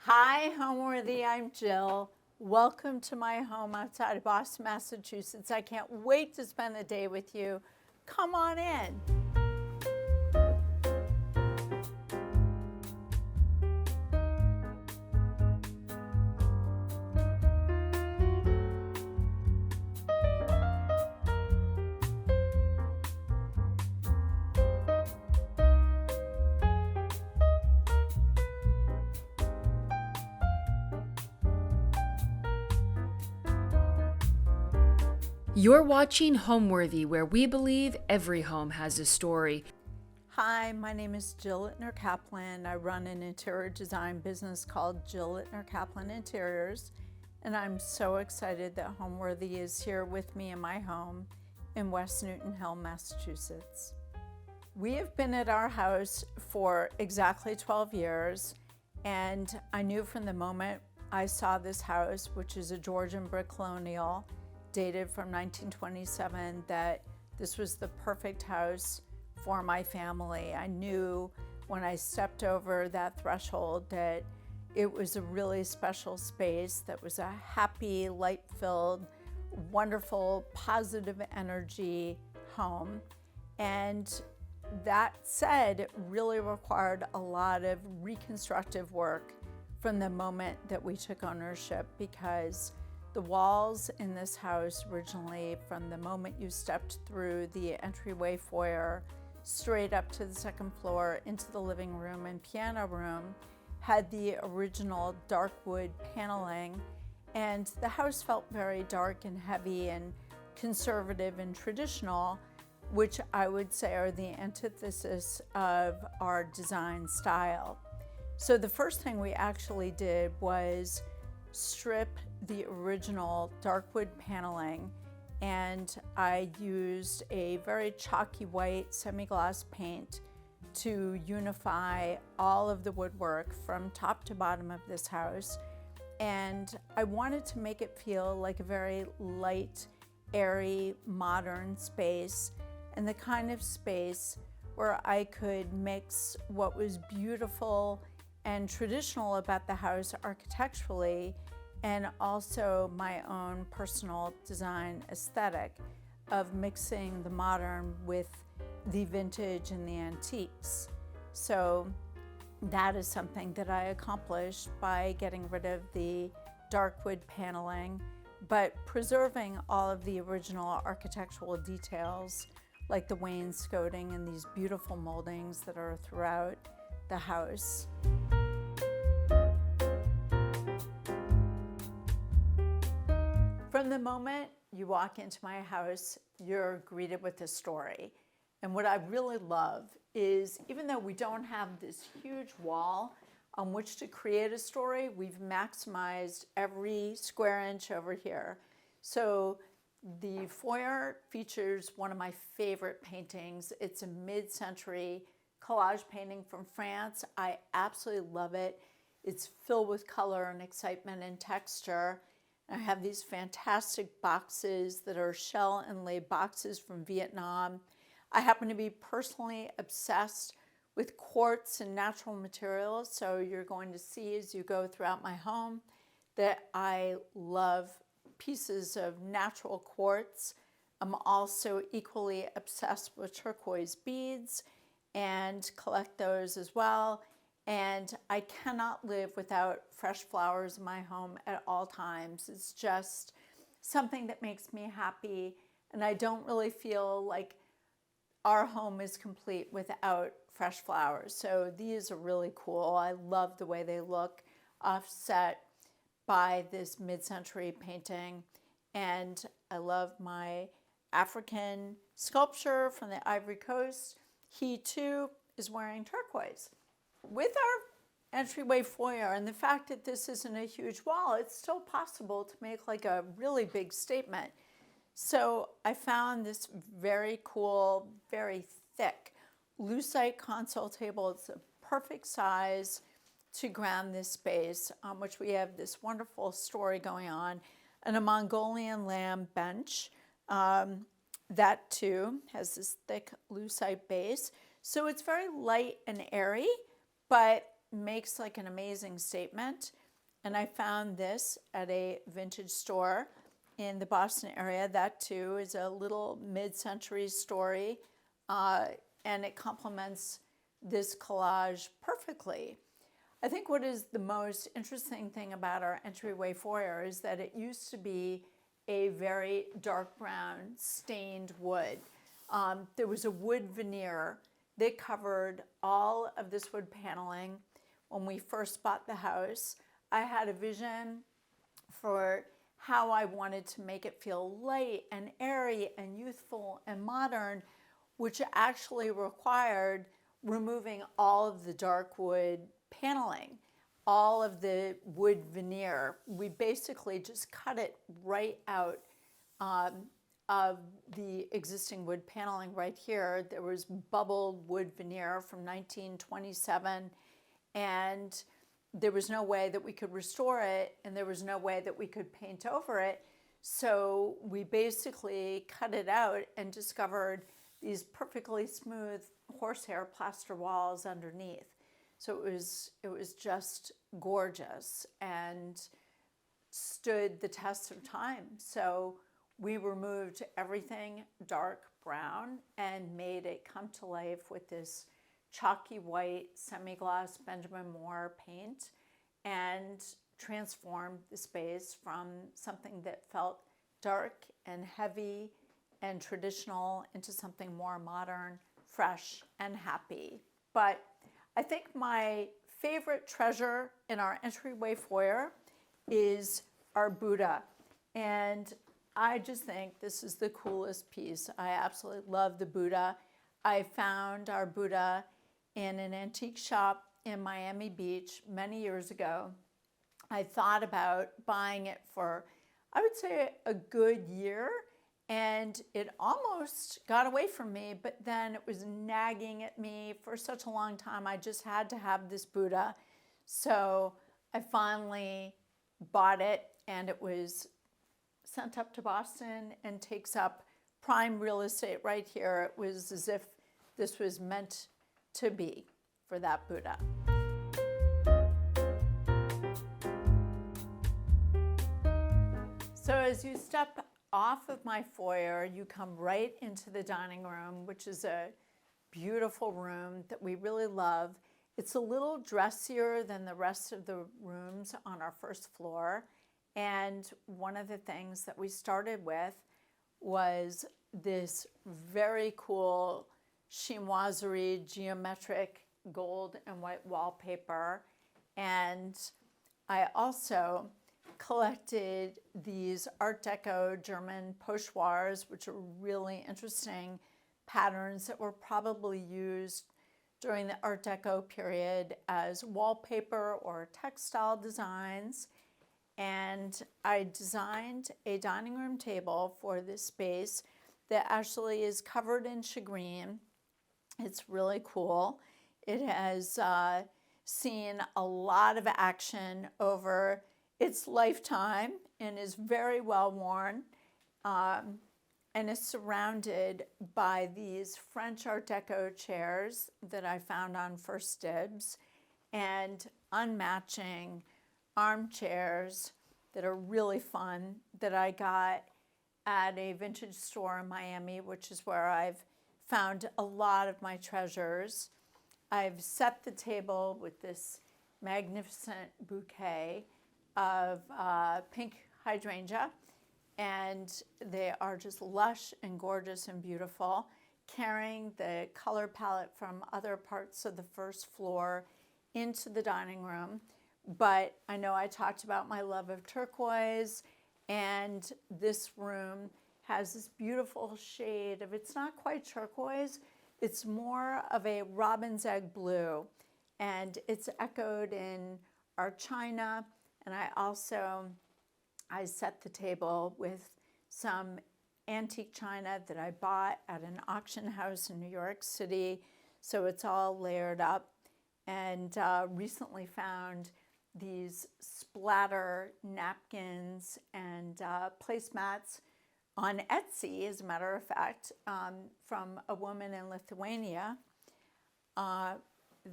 Hi, Homeworthy. I'm Jill. Welcome to my home outside of Boston, Massachusetts. I can't wait to spend the day with you. Come on in. You're watching Homeworthy, where we believe every home has a story. Hi, my name is Jill Litner Kaplan. I run an interior design business called Jill Litner Kaplan Interiors, and I'm so excited that Homeworthy is here with me in my home in West Newton Hill, Massachusetts. We have been at our house for exactly 12 years, and I knew from the moment I saw this house, which is a Georgian brick colonial, dated from 1927, that this was the perfect house for my family. I knew when I stepped over that threshold that it was a really special space that was a happy, light-filled, wonderful, positive energy home. And that said, it really required a lot of reconstructive work from the moment that we took ownership, because the walls in this house originally, from the moment you stepped through the entryway foyer straight up to the second floor into the living room and piano room, had the original dark wood paneling, and the house felt very dark and heavy and conservative and traditional, which I would say are the antithesis of our design style. So the first thing we actually did was strip the original dark wood paneling, and I used a very chalky white semi-gloss paint to unify all of the woodwork from top to bottom of this house. And I wanted to make it feel like a very light, airy, modern space, and the kind of space where I could mix what was beautiful and traditional about the house architecturally, and also my own personal design aesthetic of mixing the modern with the vintage and the antiques. So that is something that I accomplished by getting rid of the dark wood paneling, but preserving all of the original architectural details, like the wainscoting and these beautiful moldings that are throughout the house. From the moment you walk into my house, you're greeted with a story. And what I really love is, even though we don't have this huge wall on which to create a story, we've maximized every square inch over here. So the foyer features one of my favorite paintings. It's a mid-century collage painting from France. I absolutely love it. It's filled with color and excitement and texture. I have these fantastic boxes that are shell inlaid boxes from Vietnam. I happen to be personally obsessed with quartz and natural materials, so you're going to see as you go throughout my home that I love pieces of natural quartz. I'm also equally obsessed with turquoise beads and collect those as well. And I cannot live without fresh flowers in my home at all times. It's just something that makes me happy, and I don't really feel like our home is complete without fresh flowers. So these are really cool. I love the way they look, offset by this mid-century painting. And I love my African sculpture from the Ivory Coast. He too is wearing turquoise. With our entryway foyer and the fact that this isn't a huge wall, it's still possible to make like a really big statement. So I found this very cool, very thick lucite console table. It's a perfect size to ground this space, on which we have this wonderful story going on, and a Mongolian lamb bench. That too has this thick lucite base. So it's very light and airy, but makes like an amazing statement. And I found this at a vintage store in the Boston area. That too is a little mid-century story, and it complements this collage perfectly. I think what is the most interesting thing about our entryway foyer is that it used to be a very dark brown stained wood. There was a wood veneer that covered all of this wood paneling. When we first bought the house, I had a vision for how I wanted to make it feel light and airy and youthful and modern, which actually required removing all of the dark wood paneling, all of the wood veneer. We basically just cut it right out of the existing wood paneling right here. There was bubbled wood veneer from 1927, and there was no way that we could restore it, and there was no way that we could paint over it. So we basically cut it out and discovered these perfectly smooth horsehair plaster walls underneath. So it was just gorgeous and stood the test of time. So we removed everything dark brown and made it come to life with this chalky white semi-gloss Benjamin Moore paint, and transformed the space from something that felt dark and heavy and traditional into something more modern, fresh, and happy. But I think my favorite treasure in our entryway foyer is our Buddha. And I just think this is the coolest piece. I absolutely love the Buddha. I found our Buddha in an antique shop in Miami Beach many years ago. I thought about buying it for, I would say, a good year, and it almost got away from me, but then it was nagging at me for such a long time. I just had to have this Buddha. So I finally bought it, and it was sent up to Boston and takes up prime real estate right here. It was as if this was meant to be for that Buddha. So as you step off of my foyer, you come right into the dining room, which is a beautiful room that we really love. It's a little dressier than the rest of the rooms on our first floor. And one of the things that we started with was this very cool chinoiserie geometric gold and white wallpaper. And I also collected these Art Deco German pochoirs, which are really interesting patterns that were probably used during the Art Deco period as wallpaper or textile designs. And I designed a dining room table for this space that actually is covered in shagreen. It's really cool. It has seen a lot of action over its lifetime and is very well worn, and is surrounded by these French Art Deco chairs that I found on First Dibs, and unmatching armchairs that are really fun that I got at a vintage store in Miami, which is where I've found a lot of my treasures. I've set the table with this magnificent bouquet of pink hydrangea, and they are just lush and gorgeous and beautiful, carrying the color palette from other parts of the first floor into the dining room. But I know I talked about my love of turquoise, and this room has this beautiful shade of, it's not quite turquoise, it's more of a robin's egg blue, and it's echoed in our china. And I set the table with some antique china that I bought at an auction house in New York City, so it's all layered up. And recently found these splatter napkins and placemats on Etsy, as a matter of fact, from a woman in Lithuania.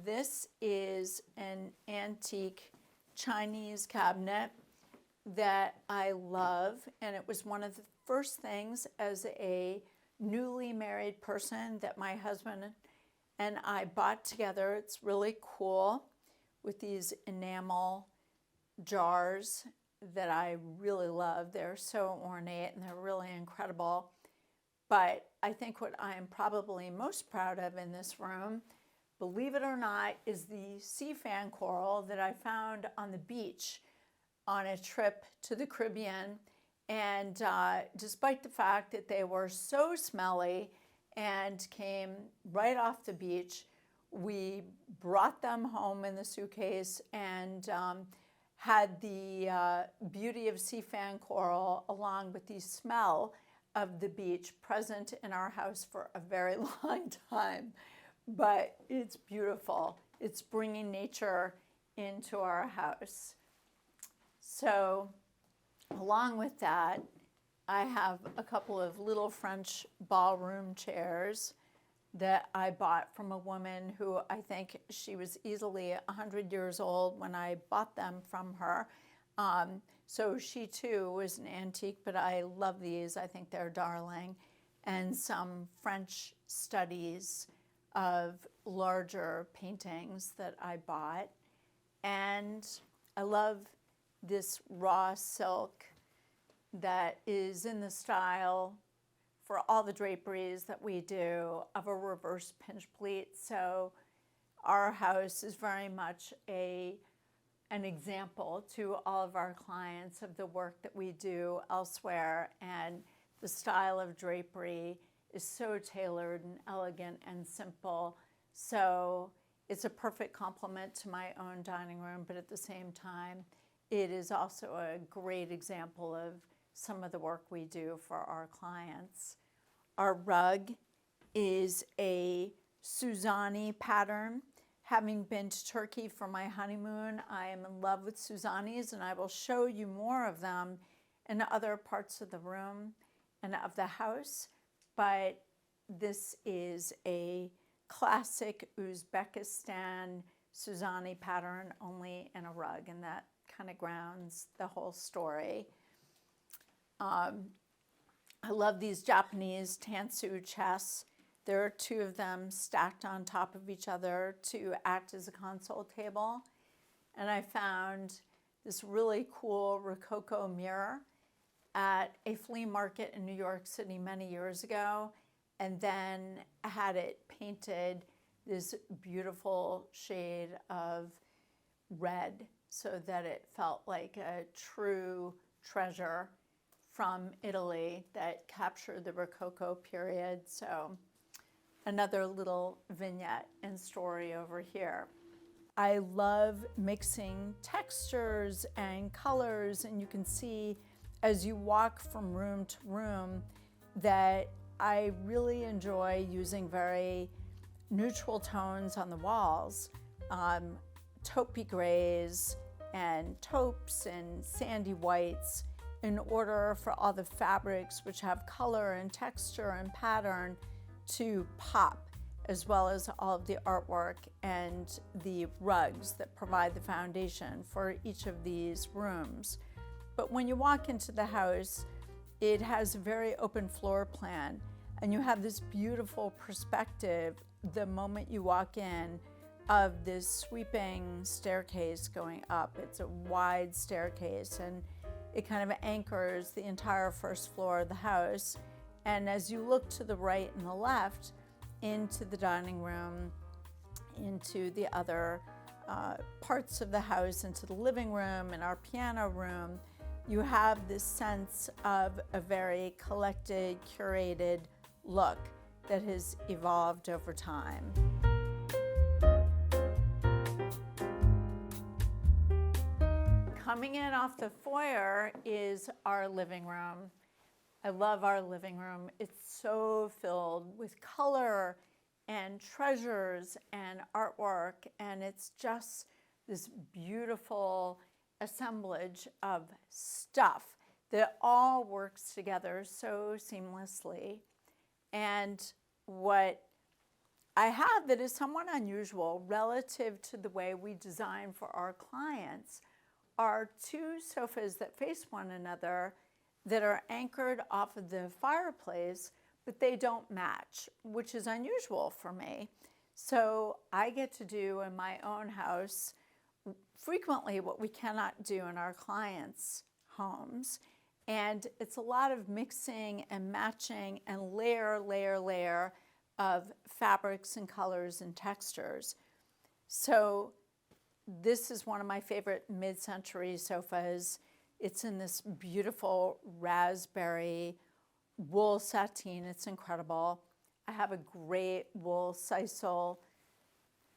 this is an antique Chinese cabinet that I love, and it was one of the first things as a newly married person that my husband and I bought together. It's really cool with these enamel jars that I really love. They're so ornate and they're really incredible. But I think what I am probably most proud of in this room, believe it or not, is the sea fan coral that I found on the beach on a trip to the Caribbean. And despite the fact that they were so smelly and came right off the beach, we brought them home in the suitcase and had the beauty of sea fan coral along with the smell of the beach present in our house for a very long time. But it's beautiful. It's bringing nature into our house. So along with that, I have a couple of little French ballroom chairs that I bought from a woman who I think she was easily 100 years old when I bought them from her. So she too was an antique, but I love these. I think they're darling. And some French studies of larger paintings that I bought. And I love this raw silk that is in the style for all the draperies that we do of a reverse pinch pleat. So our house is very much an example to all of our clients of the work that we do elsewhere, and the style of drapery is so tailored and elegant and simple. So it's a perfect complement to my own dining room, but at the same time, it is also a great example of some of the work we do for our clients. Our rug is a Suzani pattern. Having been to Turkey for my honeymoon, I am in love with Suzanis, and I will show you more of them in other parts of the room and of the house. But this is a classic Uzbekistan Suzani pattern, only in a rug, and that kind of grounds the whole story. I love these Japanese Tansu chests. There are two of them stacked on top of each other to act as a console table. And I found this really cool Rococo mirror at a flea market in New York City many years ago, and then had it painted this beautiful shade of red so that it felt like a true treasure from Italy that captured the Rococo period. So another little vignette and story over here. I love mixing textures and colors, and you can see as you walk from room to room that I really enjoy using very neutral tones on the walls, taupey grays and taupes and sandy whites, in order for all the fabrics which have color and texture and pattern to pop, as well as all of the artwork and the rugs that provide the foundation for each of these rooms. But when you walk into the house, it has a very open floor plan, and you have this beautiful perspective the moment you walk in of this sweeping staircase going up. It's a wide staircase, and it kind of anchors the entire first floor of the house. And as you look to the right and the left into the dining room, into the other parts of the house, into the living room and our piano room, you have this sense of a very collected, curated look that has evolved over time. Coming in off the foyer is our living room. I love our living room. It's so filled with color and treasures and artwork, and it's just this beautiful assemblage of stuff that all works together so seamlessly. And what I have that is somewhat unusual relative to the way we design for our clients are two sofas that face one another that are anchored off of the fireplace, but they don't match, which is unusual for me. So I get to do in my own house frequently what we cannot do in our clients' homes. And it's a lot of mixing and matching and layer of fabrics and colors and textures. So this is one of my favorite mid-century sofas. It's in this beautiful raspberry wool sateen. It's incredible. I have a great wool sisal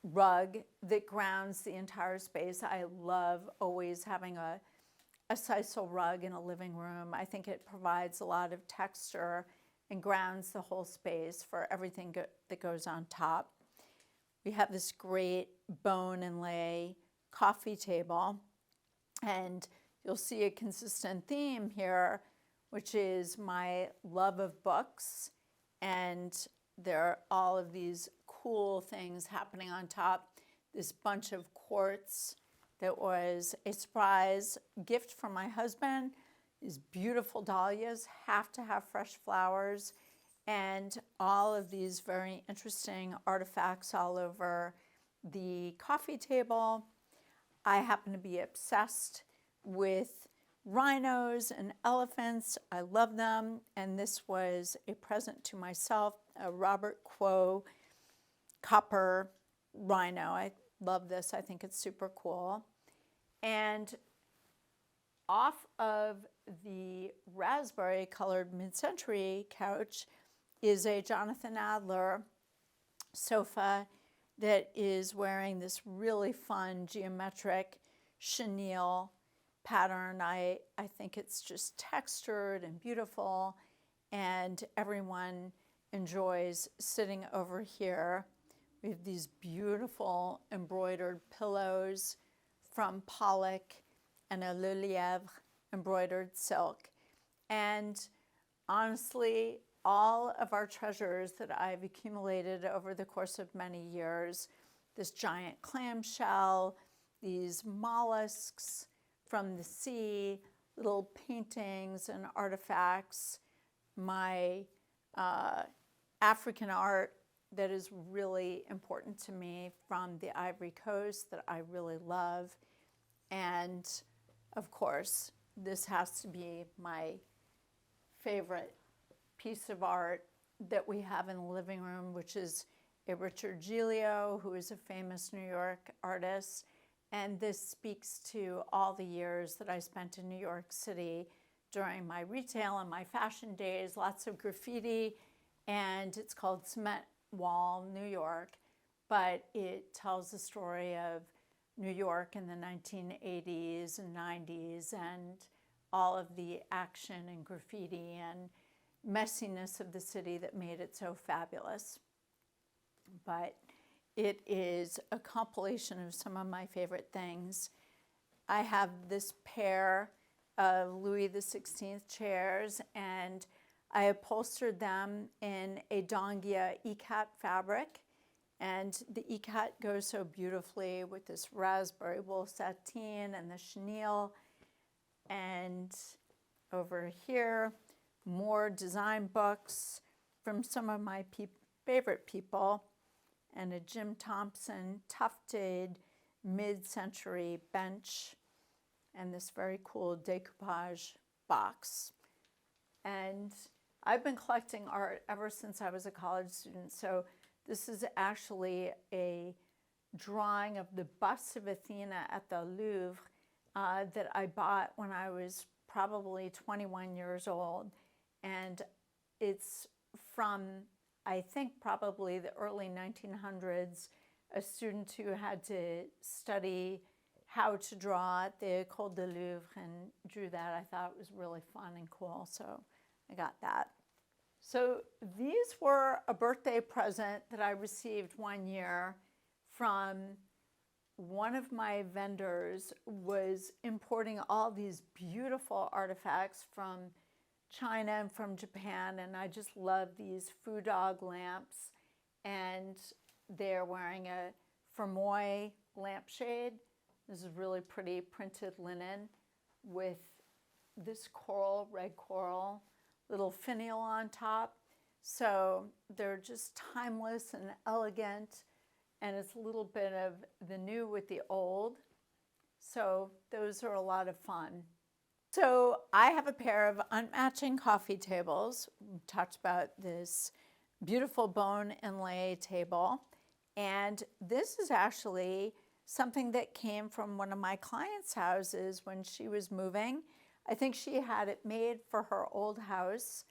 rug that grounds the entire space. I love always having a sisal rug in a living room. I think it provides a lot of texture and grounds the whole space for everything that goes on top. We have this great bone inlay coffee table, and you'll see a consistent theme here, which is my love of books, and there are all of these cool things happening on top. This bunch of quartz that was a surprise gift from my husband. These beautiful dahlias have to have fresh flowers, and all of these very interesting artifacts all over the coffee table. I happen to be obsessed with rhinos and elephants. I love them, and this was a present to myself, a Robert Quo copper rhino. I love this. I think it's super cool. And off of the raspberry colored mid-century couch is a Jonathan Adler sofa that is wearing this really fun geometric chenille pattern. I think it's just textured and beautiful, and everyone enjoys sitting over here. We have these beautiful embroidered pillows from Pollock and a Le Lièvre embroidered silk. And honestly, all of our treasures that I've accumulated over the course of many years, this giant clamshell, these mollusks from the sea, little paintings and artifacts, my African art that is really important to me from the Ivory Coast that I really love. And of course, this has to be my favorite piece of art that we have in the living room, which is a Richard Giglio, who is a famous New York artist. And this speaks to all the years that I spent in New York City during my retail and my fashion days, lots of graffiti, and it's called Cement Wall, New York, but it tells the story of New York in the 1980s and 90s and all of the action and graffiti and messiness of the city that made it so fabulous. But it is a compilation of some of my favorite things. I have this pair of Louis XVI chairs, and I upholstered them in a Dongia ikat fabric, and the ikat goes so beautifully with this raspberry wool sateen and the chenille. And over here, more design books from some of my favorite people, and a Jim Thompson tufted mid-century bench, and this very cool decoupage box. And I've been collecting art ever since I was a college student, so this is actually a drawing of the bust of Athena at the Louvre that I bought when I was probably 21 years old. And it's from, I think, probably the early 1900s, a student who had to study how to draw at the École de Louvre and drew that. I thought it was really fun and cool, so I got that. So these were a birthday present that I received one year from one of my vendors was importing all these beautiful artifacts from China and from Japan, and I just love these food dog lamps. And they're wearing a Fermoy lampshade. This is really pretty printed linen with this coral, red coral, little finial on top. So they're just timeless and elegant, and it's a little bit of the new with the old. So those are a lot of fun. So I have a pair of unmatching coffee tables. We talked about this beautiful bone inlay table. And this is actually something that came from one of my clients' houses when she was moving. I think she had it made for her old house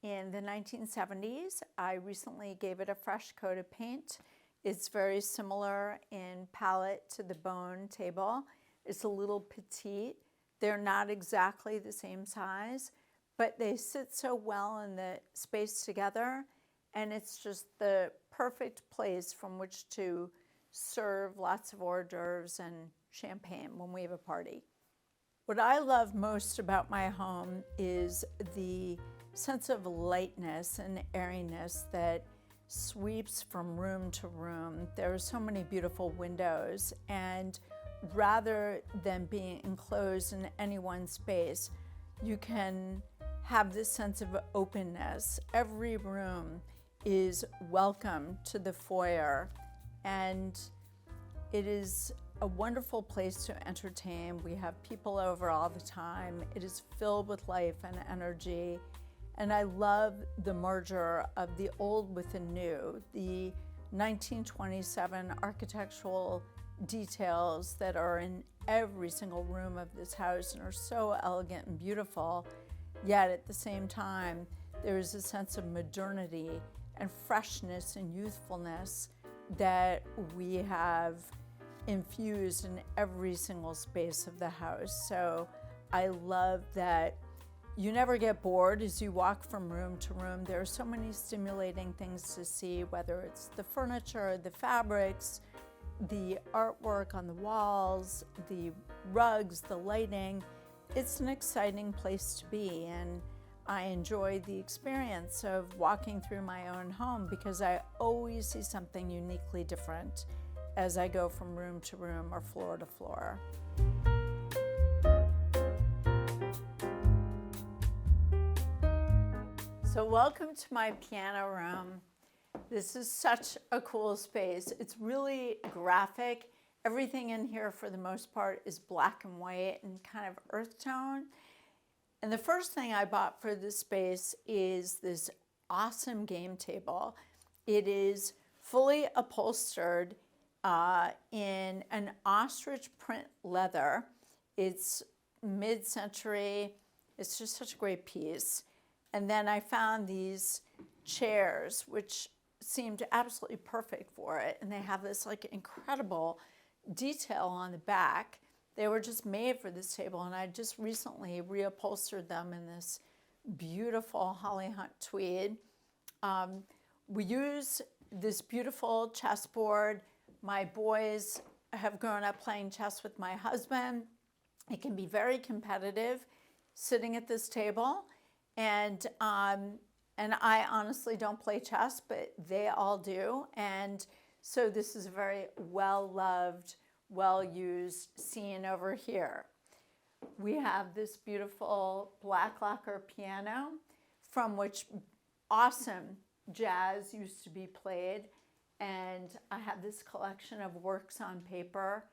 in the 1970s. I recently gave it a fresh coat of paint. It's very similar in palette to the bone table. It's a little petite. They're not exactly the same size, but they sit so well in the space together, and it's just the perfect place from which to serve lots of hors d'oeuvres and champagne when we have a party. What I love most about my home is the sense of lightness and airiness that sweeps from room to room. There are so many beautiful windows, and rather than being enclosed in any one space, you can have this sense of openness. Every room is welcome to the foyer, and it is a wonderful place to entertain. We have people over all the time. It is filled with life and energy, and I love the merger of the old with the new, the 1927 architectural details that are in every single room of this house and are so elegant and beautiful, yet at the same time there is a sense of modernity and freshness and youthfulness that we have infused in every single space of the house. So I love that you never get bored as you walk from room to room. There are so many stimulating things to see, whether it's the furniture, the fabrics, the artwork on the walls, the rugs, the lighting. It's an exciting place to be, and I enjoy the experience of walking through my own home because I always see something uniquely different as I go from room to room or floor to floor. So welcome to my piano room. This is such a cool space. It's really graphic. Everything in here, for the most part, is black and white and kind of earth tone. And the first thing I bought for this space is this awesome game table. It is fully upholstered in an ostrich print leather. It's mid-century. It's just such a great piece. And then I found these chairs, which seemed absolutely perfect for it. And they have this like incredible detail on the back. They were just made for this table, and I just recently reupholstered them in this beautiful holly hunt tweed. We use this beautiful chessboard. My boys have grown up playing chess with my husband. It can be very competitive sitting at this table, and I honestly don't play chess, but they all do. And so this is a very well-loved, well-used scene over here. We have this beautiful black lacquer piano from which awesome jazz used to be played. And I have this collection of works on paper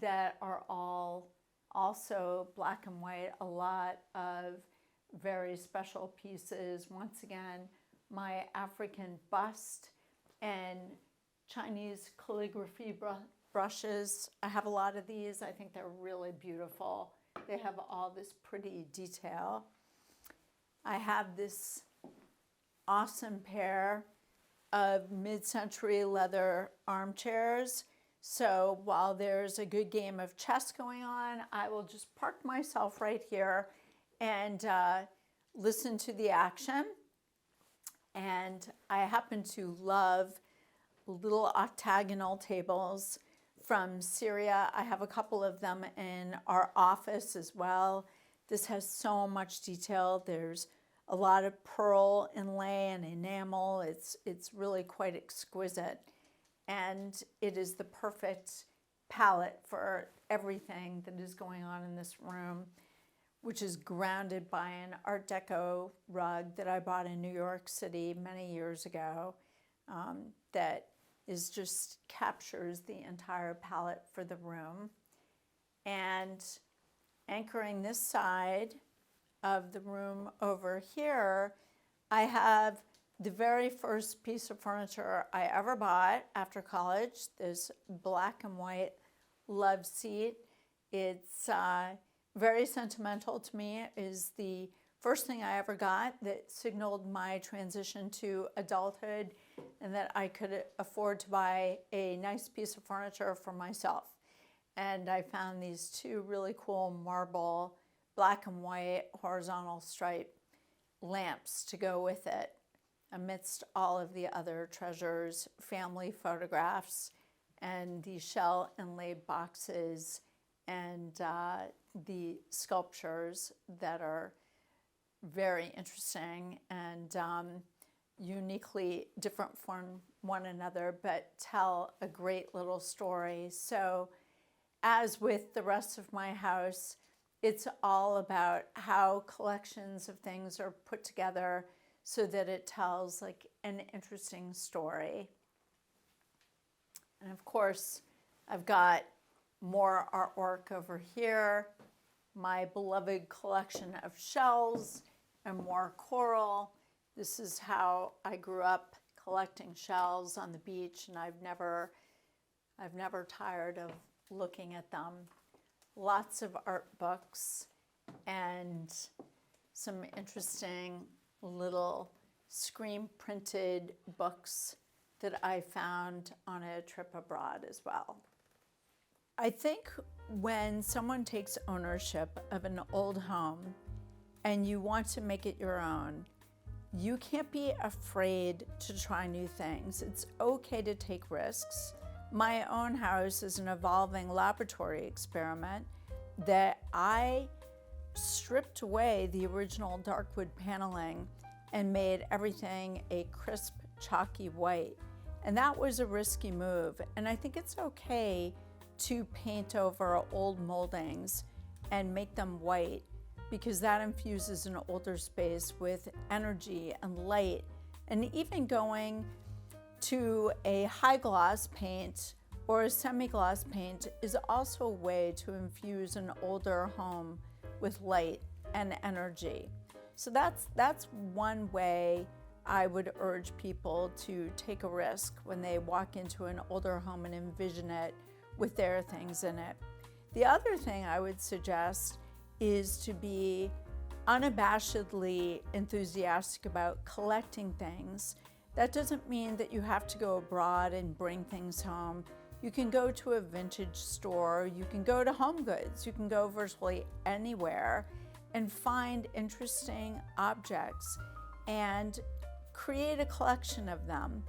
that are all also black and white, a lot of very special pieces. Once again, my African bust and Chinese calligraphy brushes. I have a lot of these. I think they're really beautiful. They have all this pretty detail. I have this awesome pair of mid-century leather armchairs. So while there's a good game of chess going on, I will just park myself right here and listen to the action. And I happen to love little octagonal tables from Syria. I have a couple of them in our office as well. This has so much detail. There's a lot of pearl inlay and enamel. It's really quite exquisite. and it is the perfect palette for everything that is going on in this room, which is grounded by an Art Deco rug that I bought in New York City many years ago, that is just captures the entire palette for the room. And anchoring this side of the room over here, I have the very first piece of furniture I ever bought after college, this black and white love seat. It's very sentimental to me. It is the first thing I ever got that signaled my transition to adulthood and that I could afford to buy a nice piece of furniture for myself. And I found these two really cool marble black and white horizontal stripe lamps to go with it, amidst all of the other treasures, family photographs, and the shell inlaid boxes, and the sculptures that are very interesting and uniquely different from one another, but tell a great little story. So as with the rest of my house, it's all about how collections of things are put together so that it tells like an interesting story. And of course, I've got more artwork over here, my beloved collection of shells and more coral. This is how I grew up collecting shells on the beach, and I've never tired of looking at them. Lots of art books and some interesting little screen printed books that I found on a trip abroad as well. I think when someone takes ownership of an old home and you want to make it your own, you can't be afraid to try new things. It's okay to take risks. My own house is an evolving laboratory experiment that I stripped away the original dark wood paneling and made everything a crisp, chalky white. And that was a risky move. And I think it's okay to paint over old moldings and make them white, because that infuses an older space with energy and light. And even going to a high gloss paint or a semi-gloss paint is also a way to infuse an older home with light and energy. So that's one way I would urge people to take a risk when they walk into an older home and envision it with their things in it. The other thing I would suggest is to be unabashedly enthusiastic about collecting things. That doesn't mean that you have to go abroad and bring things home. You can go to a vintage store, you can go to Home Goods, you can go virtually anywhere and find interesting objects and create a collection of them.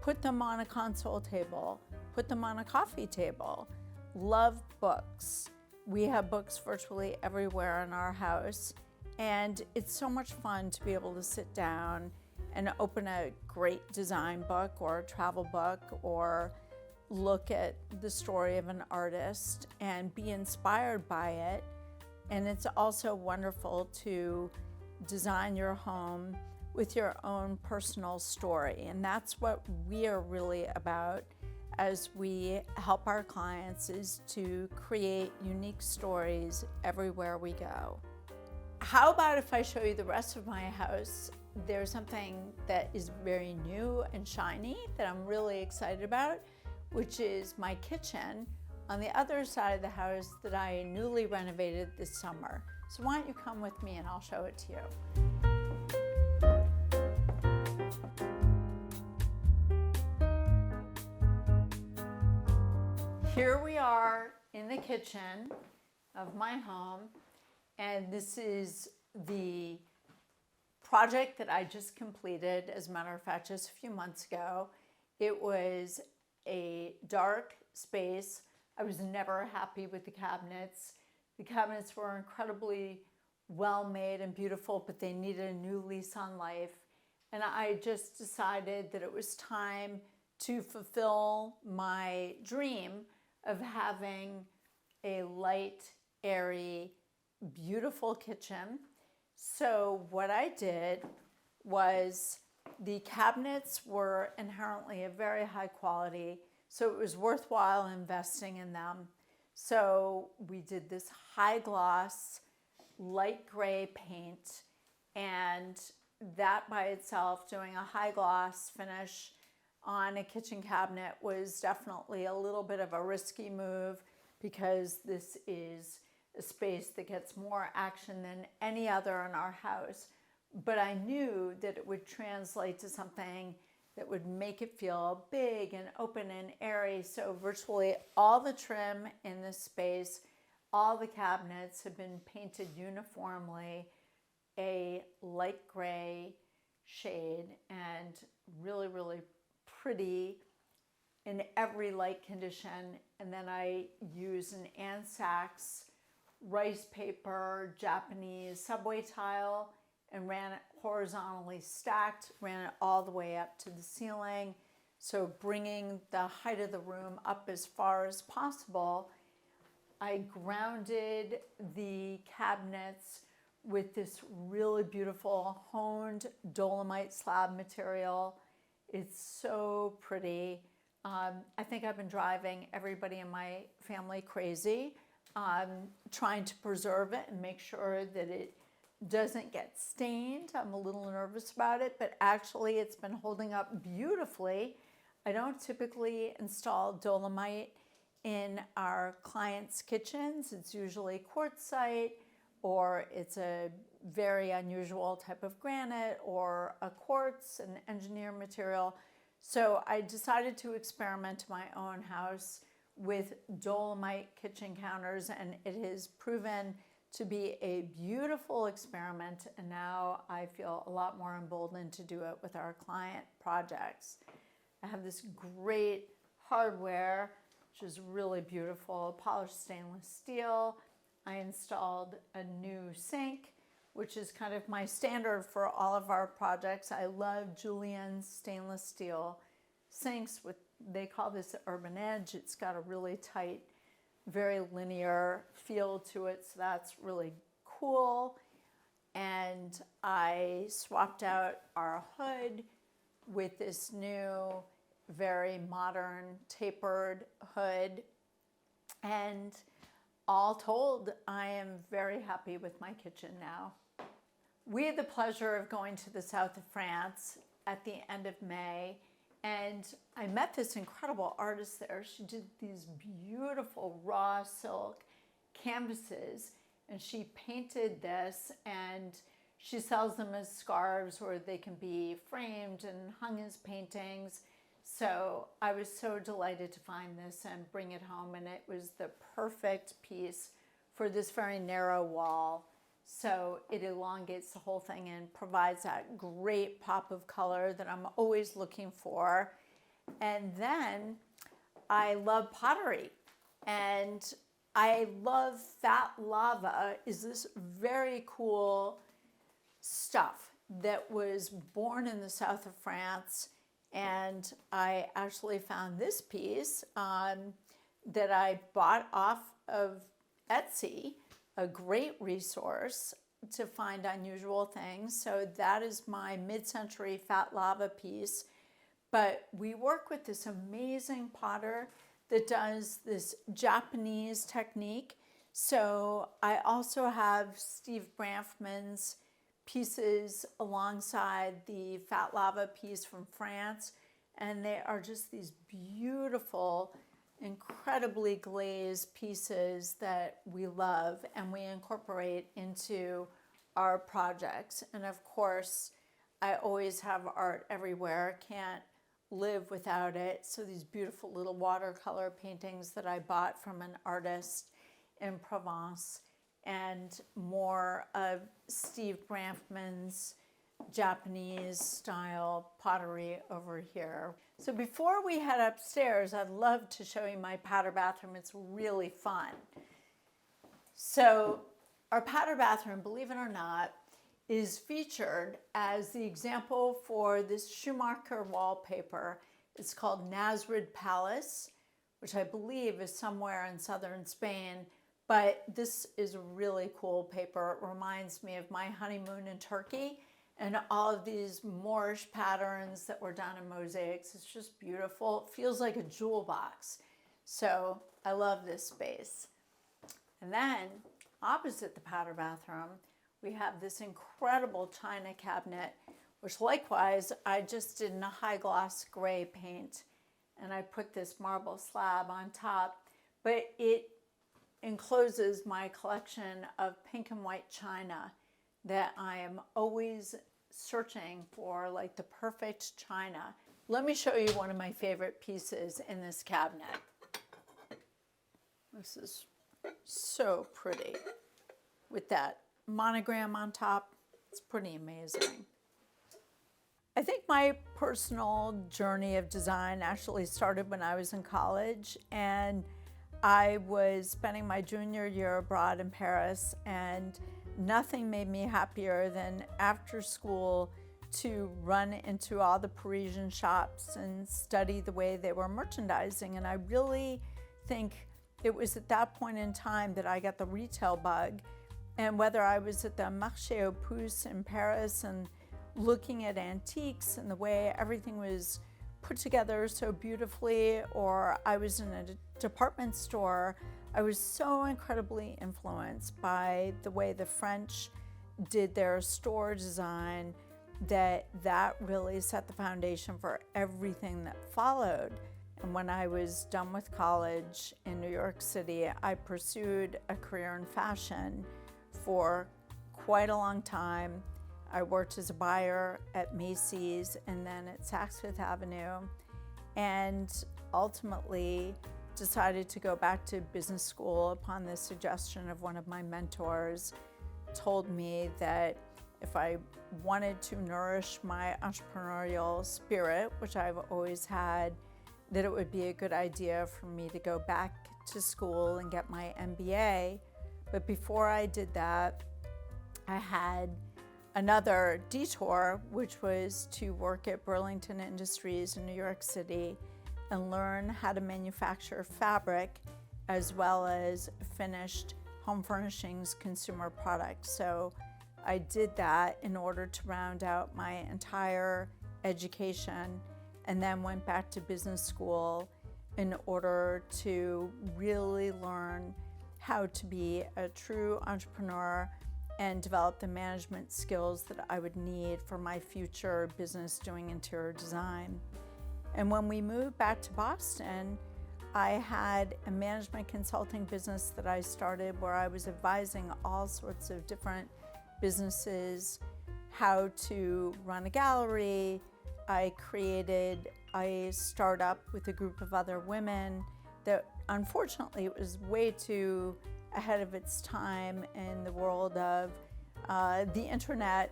Put them on a console table, put them on a coffee table. Love books. We have books virtually everywhere in our house, and it's so much fun to be able to sit down and open a great design book or a travel book or look at the story of an artist and be inspired by it. And it's also wonderful to design your home with your own personal story. And that's what we are really about as we help our clients, is to create unique stories everywhere we go. How about if I show you the rest of my house? There's something that is very new and shiny that I'm really excited about, which is my kitchen on the other side of the house that I newly renovated this summer. So why don't you come with me and I'll show it to you. Here we are in the kitchen of my home, and this is the project that I just completed, as a matter of fact, just a few months ago. It was a dark space. I was never happy with the cabinets. The cabinets were incredibly well made and beautiful, but they needed a new lease on life. And I just decided that it was time to fulfill my dream of having a light, airy, beautiful kitchen. So what I did was, the cabinets were inherently of very high quality, so it was worthwhile investing in them. So we did this high gloss, light gray paint, and that by itself, doing a high gloss finish on a kitchen cabinet was definitely a little bit of a risky move, because this is a space that gets more action than any other in our house. But I knew that it would translate to something that would make it feel big and open and airy. So virtually all the trim in this space, all the cabinets have been painted uniformly a light gray shade, and really, really pretty in every light condition. And then I use an Ansax rice paper Japanese subway tile and ran it horizontally stacked, ran it all the way up to the ceiling. So bringing the height of the room up as far as possible. I grounded the cabinets with this really beautiful honed dolomite slab material. It's so pretty. I think I've been driving everybody in my family crazy, trying to preserve it and make sure that it doesn't get stained. I'm a little nervous about it, but actually it's been holding up beautifully. I don't typically install dolomite in our clients' kitchens. It's usually quartzite, or it's a very unusual type of granite, or a quartz, an engineered material. So I decided to experiment in my own house with dolomite kitchen counters, and it has proven to be a beautiful experiment. And now I feel a lot more emboldened to do it with our client projects. I have this great hardware, which is really beautiful, polished stainless steel. I installed a new sink, which is kind of my standard for all of our projects. I love Julien's stainless steel sinks with, they call this the Urban Edge. It's got a really tight, very linear feel to it, so that's really cool. And I swapped out our hood with this new, very modern tapered hood. And all told, I am very happy with my kitchen now. We had the pleasure of going to the south of France at the end of May, and I met this incredible artist there. She did these beautiful raw silk canvases, and she painted this, and she sells them as scarves, or they can be framed and hung as paintings. So I was so delighted to find this and bring it home, and it was the perfect piece for this very narrow wall. So it elongates the whole thing and provides that great pop of color that I'm always looking for. And then I love pottery, and I love fat lava. Is this very cool stuff that was born in the south of France. And I actually found this piece that I bought off of Etsy, a great resource to find unusual things. So that is my mid-century fat lava piece. But we work with this amazing potter that does this Japanese technique. So I also have Steve Branfman's pieces alongside the fat lava piece from France, and they are just these beautiful, incredibly glazed pieces that we love and we incorporate into our projects. And of course, I always have art everywhere, can't live without it. So these beautiful little watercolor paintings that I bought from an artist in Provence, and more of Steve Branfman's Japanese style pottery over here. So before we head upstairs, I'd love to show you my powder bathroom. It's really fun. So our powder bathroom, believe it or not, is featured as the example for this Schumacher wallpaper. It's called Nazrid Palace, which I believe is somewhere in southern Spain. But this is a really cool paper. It reminds me of my honeymoon in Turkey and all of these Moorish patterns that were done in mosaics. It's just beautiful. It feels like a jewel box. So I love this space. And then opposite the powder bathroom, we have this incredible china cabinet, which likewise I just did in a high gloss gray paint. And I put this marble slab on top, but it encloses my collection of pink and white china that I am always searching for, like the perfect china. Let me show you one of my favorite pieces in this cabinet. This is so pretty with that monogram on top. It's pretty amazing. I think my personal journey of design actually started when I was in college, and I was spending my junior year abroad in Paris, and nothing made me happier than after school to run into all the Parisian shops and study the way they were merchandising. And I really think it was at that point in time that I got the retail bug. And whether I was at the Marché aux Puces in Paris and looking at antiques and the way everything was put together so beautifully, or I was in a department store, I was so incredibly influenced by the way the French did their store design that really set the foundation for everything that followed. And when I was done with college in New York City, I pursued a career in fashion for quite a long time. I worked as a buyer at Macy's and then at Saks Fifth Avenue, and ultimately decided to go back to business school upon the suggestion of one of my mentors. Told me that if I wanted to nourish my entrepreneurial spirit, which I've always had, that it would be a good idea for me to go back to school and get my MBA. But before I did that, I had another detour, which was to work at Burlington Industries in New York City and learn how to manufacture fabric as well as finished home furnishings consumer products. So I did that in order to round out my entire education, and then went back to business school in order to really learn how to be a true entrepreneur and develop the management skills that I would need for my future business doing interior design. And when we moved back to Boston, I had a management consulting business that I started where I was advising all sorts of different businesses how to run a gallery. I created a startup with a group of other women that unfortunately it was way too ahead of its time in the world of the internet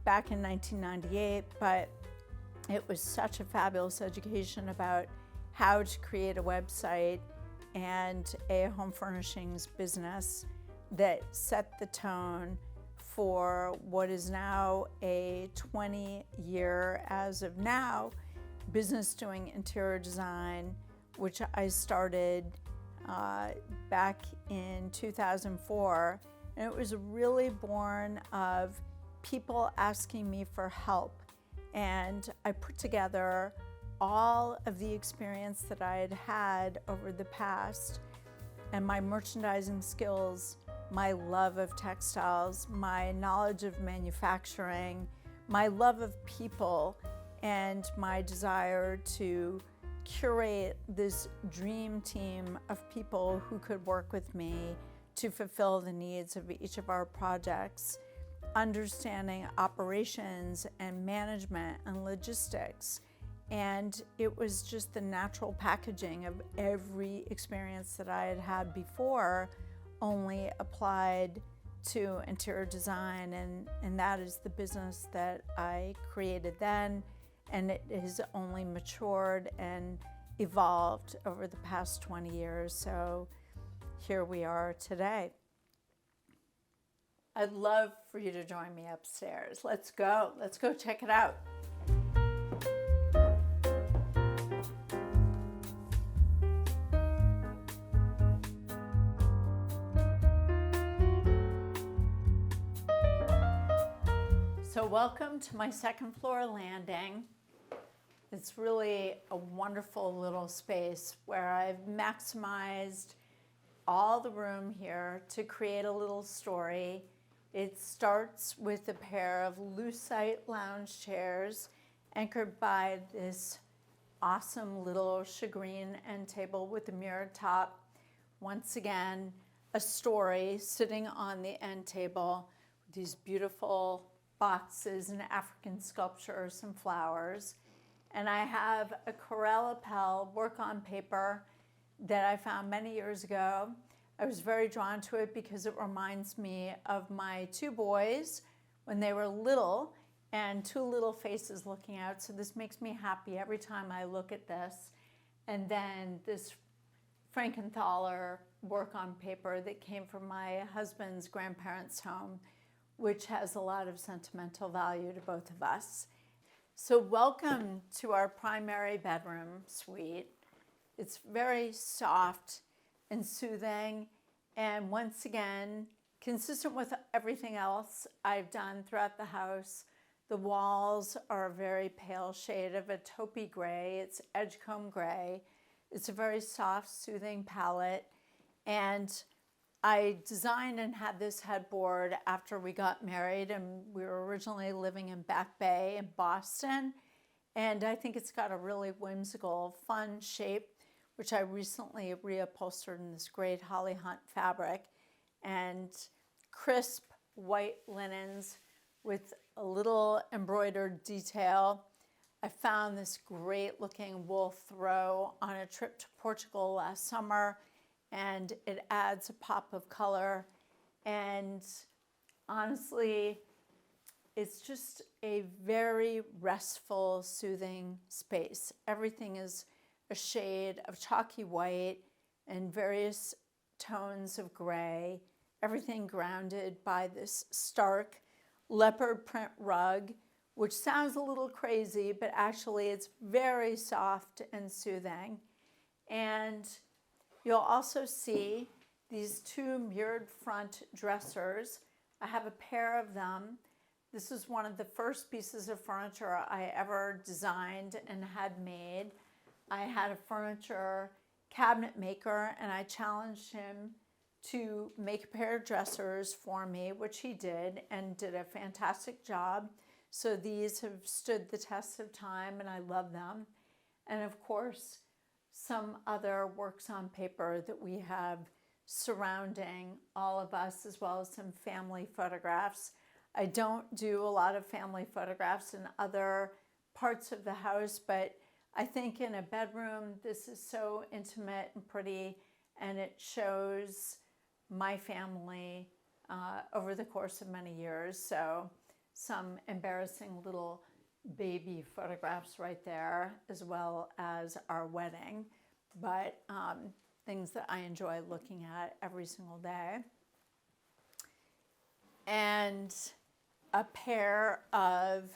back in 1998, but it was such a fabulous education about how to create a website and a home furnishings business that set the tone for what is now a 20-year, as of now, business doing interior design, which I started back in 2004. And it was really born of people asking me for help. And I put together all of the experience that I had had over the past and my merchandising skills, my love of textiles, my knowledge of manufacturing, my love of people, and my desire to curate this dream team of people who could work with me to fulfill the needs of each of our projects, understanding operations and management and logistics. And it was just the natural packaging of every experience that I had had before, only applied to interior design. And that is the business that I created then. And it has only matured and evolved over the past 20 years. So here we are today. I'd love for you to join me upstairs. Let's go check it out. welcome to my second floor landing. It's really a wonderful little space where I've maximized all the room here to create a little story. It starts with a pair of lucite lounge chairs anchored by this awesome little shagreen end table with a mirrored top. Once again, a story sitting on the end table with these beautiful boxes and African sculptures and flowers. And I have a Corel Appel work on paper that I found many years ago. I was very drawn to it because it reminds me of my two boys when they were little and two little faces looking out. So this makes me happy every time I look at this. And then this Frankenthaler work on paper that came from my husband's grandparents' home, which has a lot of sentimental value to both of us. So welcome to our primary bedroom suite. It's very soft and soothing, and once again, consistent with everything else I've done throughout the house. The walls are a very pale shade of a taupey gray. It's edgecomb gray. It's a very soft, soothing palette, and I designed and had this headboard after we got married, and we were originally living in Back Bay in Boston. And I think it's got a really whimsical, fun shape, which I recently reupholstered in this great Holly Hunt fabric, and crisp white linens with a little embroidered detail. I found this great looking wool throw on a trip to Portugal last summer, and it adds a pop of color. And honestly, it's just a very restful, soothing space. Everything is a shade of chalky white and various tones of gray, everything grounded by this stark leopard print rug, which sounds a little crazy, but actually it's very soft and soothing. And you'll also see these two mirrored front dressers. I have a pair of them. This is one of the first pieces of furniture I ever designed and had made. I had a furniture cabinet maker, and I challenged him to make a pair of dressers for me, which he did, and did a fantastic job. So these have stood the test of time, and I love them. And of course, some other works on paper that we have surrounding all of us, as well as some family photographs. I don't do a lot of family photographs in other parts of the house, but I think in a bedroom, this is so intimate and pretty, and it shows my family over the course of many years. So some embarrassing little baby photographs right there, as well as our wedding, but things that I enjoy looking at every single day. And a pair of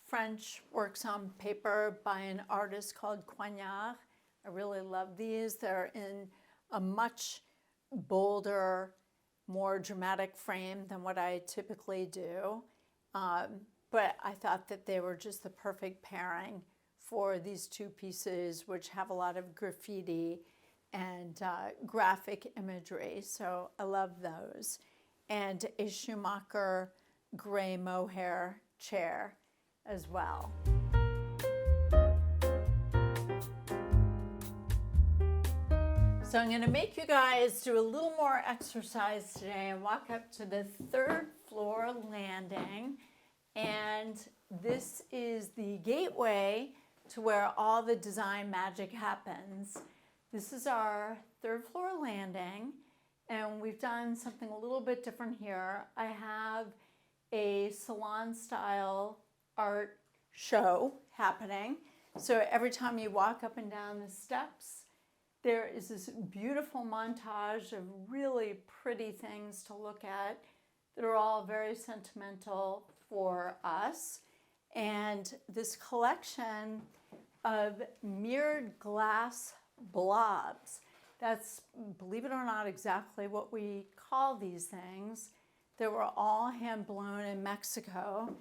French works on paper by an artist called Coignard. I really love these. They're in a much bolder, more dramatic frame than what I typically do. But I thought that they were just the perfect pairing for these two pieces, which have a lot of graffiti and graphic imagery. So I love those. And a Schumacher gray mohair chair as well. So I'm going to make you guys do a little more exercise today and walk up to the third floor landing. And this is the gateway to where all the design magic happens. This is our third floor landing, and we've done something a little bit different here. I have a salon style art show happening. So every time you walk up and down the steps, there is this beautiful montage of really pretty things to look at that are all very sentimental for us. And this collection of mirrored glass blobs. That's, believe it or not, exactly what we call these things. They were all hand blown in Mexico.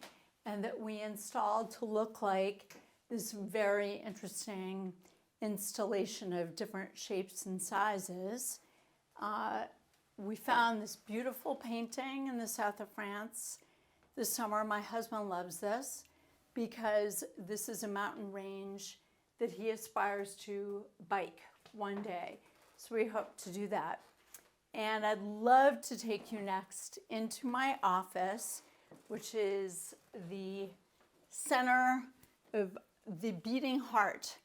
and that we installed to look like this very interesting installation of different shapes and sizes. We found this beautiful painting in the south of France this summer. My husband loves this because this is a mountain range that he aspires to bike one day. So we hope to do that. And I'd love to take you next into my office, which is the center of the beating heart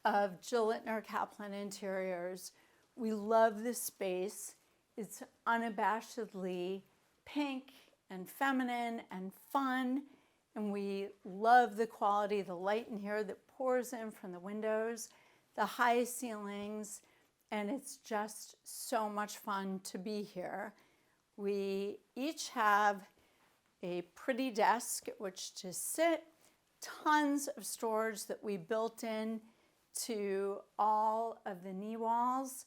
of Jill Litner Kaplan Interiors. We love this space. It's unabashedly pink and feminine and fun, and we love the quality of the light in here that pours in from the windows, the high ceilings, and it's just so much fun to be here. We each have a pretty desk at which to sit, tons of storage that we built in to all of the knee walls,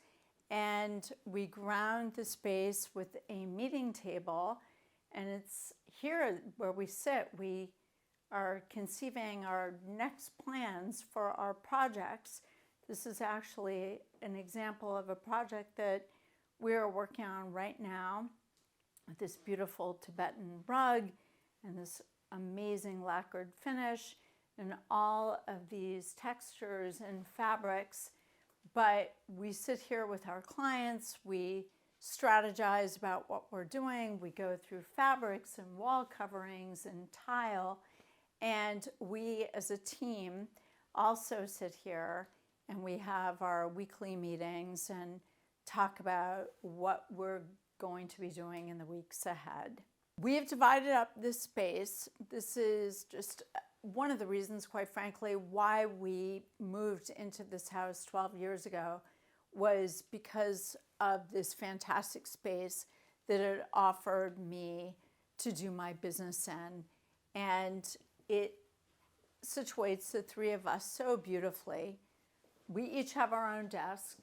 and we ground the space with a meeting table. And it's here where we sit. We are conceiving our next plans for our projects. This is actually an example of a project that we are working on right now with this beautiful Tibetan rug and this amazing lacquered finish and all of these textures and fabrics. But we sit here with our clients, we strategize about what we're doing, we go through fabrics and wall coverings and tile, and we as a team also sit here and we have our weekly meetings and talk about what we're going to be doing in the weeks ahead. We have divided up this space. This is just one of the reasons, quite frankly, why we moved into this house 12 years ago, was because of this fantastic space that it offered me to do my business in. And it situates the three of us so beautifully. We each have our own desk.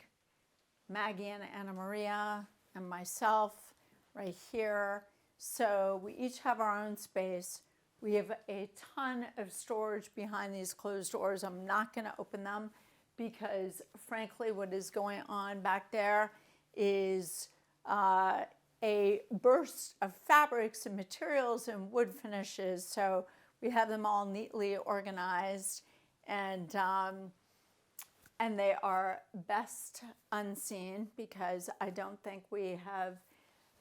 Maggie and Anna Maria and myself right here. So we each have our own space. We have a ton of storage behind these closed doors. I'm not going to open them because, frankly, what is going on back there is a burst of fabrics and materials and wood finishes. So we have them all neatly organized, and they are best unseen because I don't think we have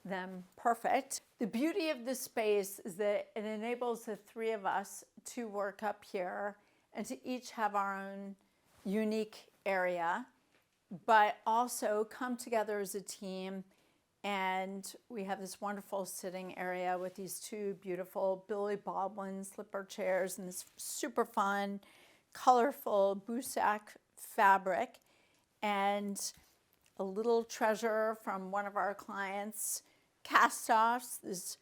them perfect. The beauty of this space is that it enables the three of us to work up here and to each have our own unique area, but also come together as a team. And we have this wonderful sitting area with these two beautiful Billy Baldwin slipper chairs and this super fun, colorful Boussac fabric, and a little treasure from one of our clients, cast-offs, this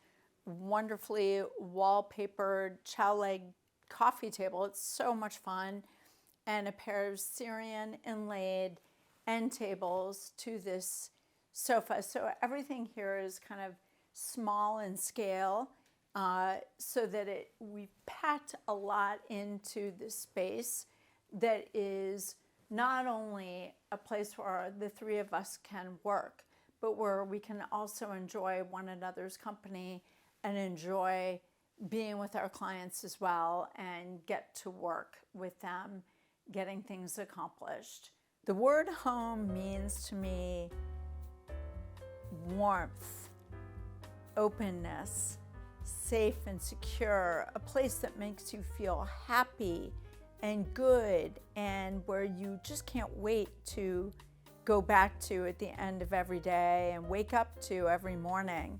wonderfully wallpapered chow leg coffee table. It's so much fun. And a pair of Syrian inlaid end tables to this sofa. So everything here is kind of small in scale, so that we packed a lot into this space that is not only a place where the three of us can work, but where we can also enjoy one another's company and enjoy being with our clients as well and get to work with them, getting things accomplished. The word home means to me warmth, openness, safe and secure, a place that makes you feel happy and good, and where you just can't wait to go back to at the end of every day and wake up to every morning.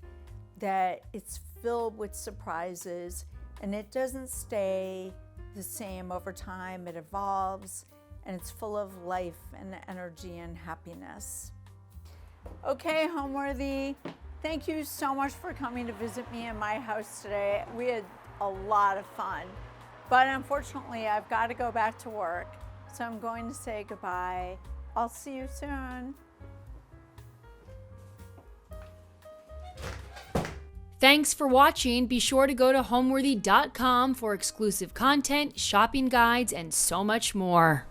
That it's filled with surprises and it doesn't stay the same over time. It evolves and it's full of life and energy and happiness. Okay, Homeworthy, thank you so much for coming to visit me in my house today. We had a lot of fun, but unfortunately I've got to go back to work, so I'm going to say goodbye. I'll see you soon. Thanks for watching. Be sure to go to homeworthy.com for exclusive content, shopping guides, and so much more.